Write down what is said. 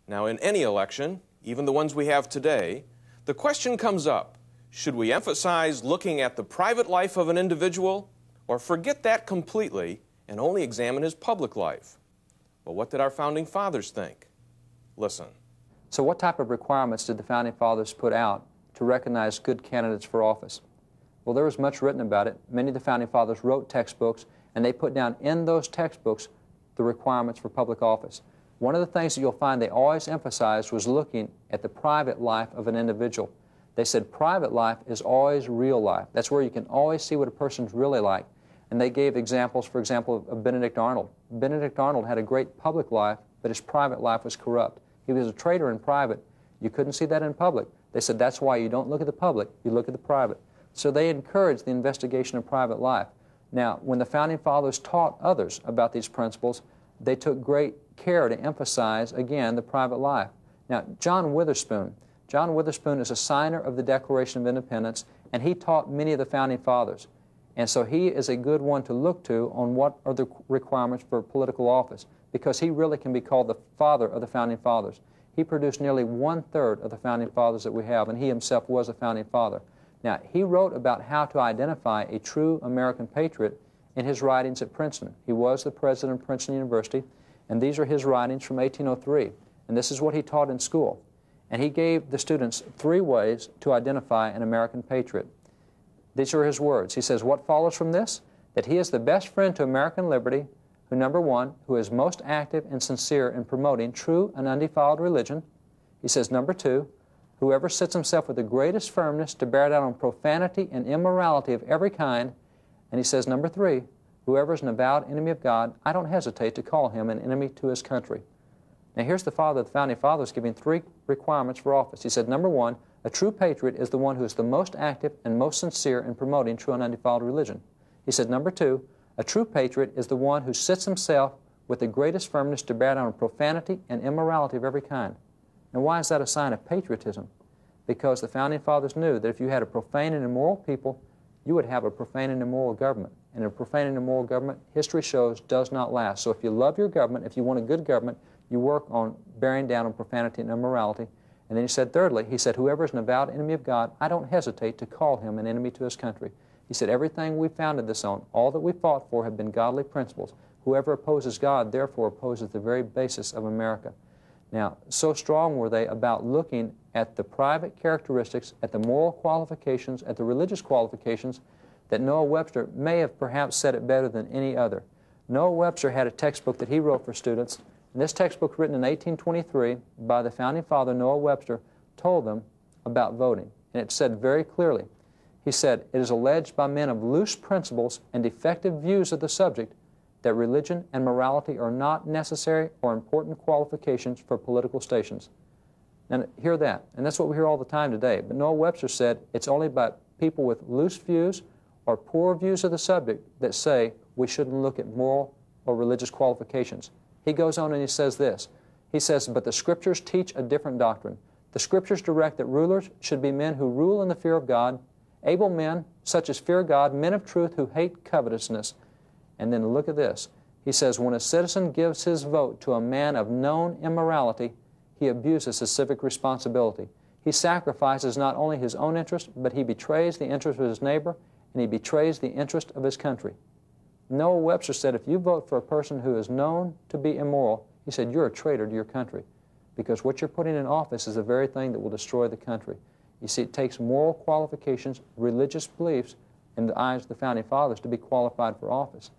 Now, in any election, even the ones we have today, the question comes up, should we emphasize looking at the private life of an individual or forget that completely and only examine his public life? Well, what did our Founding Fathers think? Listen. So what type of requirements did the Founding Fathers put out to recognize good candidates for office? Well, there was much written about it. Many of the Founding Fathers wrote textbooks, and they put down in those textbooks the requirements for public office. One of the things that you'll find they always emphasized was looking at the private life of an individual. They said private life is always real life. That's where you can always see what a person's really like. And they gave examples, for example, of Benedict Arnold. Benedict Arnold had a great public life, but his private life was corrupt. He was a traitor in private. You couldn't see that in public. They said that's why you don't look at the public, you look at the private. So they encouraged the investigation of private life. Now, when the Founding Fathers taught others about these principles, they took great care to emphasize, again, the private life. Now, John Witherspoon is a signer of the Declaration of Independence, and he taught many of the Founding Fathers. And so he is a good one to look to on what are the requirements for political office, because he really can be called the father of the Founding Fathers. He produced nearly 1/3 of the Founding Fathers that we have, and he himself was a Founding Father. Now, he wrote about how to identify a true American patriot in his writings at Princeton. He was the president of Princeton University, and these are his writings from 1803, and this is what he taught in school. And he gave the students 3 ways to identify an American patriot. These are his words. He says, what follows from this? That he is the best friend to American liberty, who, number 1, who is most active and sincere in promoting true and undefiled religion. He says, number 2, whoever sets himself with the greatest firmness to bear down on profanity and immorality of every kind. And he says, number 3, whoever is an avowed enemy of God, I don't hesitate to call him an enemy to his country. Now here's the father of the Founding Fathers giving 3 requirements for office. He said, number 1, a true patriot is the one who is the most active and most sincere in promoting true and undefiled religion. He said, number 2, a true patriot is the one who sets himself with the greatest firmness to bear down on profanity and immorality of every kind. And why is that a sign of patriotism? Because the Founding Fathers knew that if you had a profane and immoral people, you would have a profane and immoral government. And a profane and immoral government, history shows, does not last. So if you love your government, if you want a good government, you work on bearing down on profanity and immorality. And then he said, thirdly, he said, whoever is an avowed enemy of God, I don't hesitate to call him an enemy to his country. He said, everything we founded this on, all that we fought for have been godly principles. Whoever opposes God, therefore, opposes the very basis of America. Now, so strong were they about looking at the private characteristics, at the moral qualifications, at the religious qualifications, that Noah Webster may have perhaps said it better than any other. Noah Webster had a textbook that he wrote for students, and this textbook, written in 1823 by the Founding Father Noah Webster, told them about voting. And it said very clearly, he said, it is alleged by men of loose principles and defective views of the subject that religion and morality are not necessary or important qualifications for political stations. Now, hear that. And that's what we hear all the time today. But Noah Webster said it's only by people with loose views or poor views of the subject that say we shouldn't look at moral or religious qualifications. He goes on and he says this. He says, but the Scriptures teach a different doctrine. The Scriptures direct that rulers should be men who rule in the fear of God, able men such as fear God, men of truth who hate covetousness. And then look at this. He says, when a citizen gives his vote to a man of known immorality, he abuses his civic responsibility. He sacrifices not only his own interest, but he betrays the interest of his neighbor, and he betrays the interest of his country. Noah Webster said, if you vote for a person who is known to be immoral, he said, you're a traitor to your country, because what you're putting in office is the very thing that will destroy the country. You see, it takes moral qualifications, religious beliefs, in the eyes of the Founding Fathers to be qualified for office.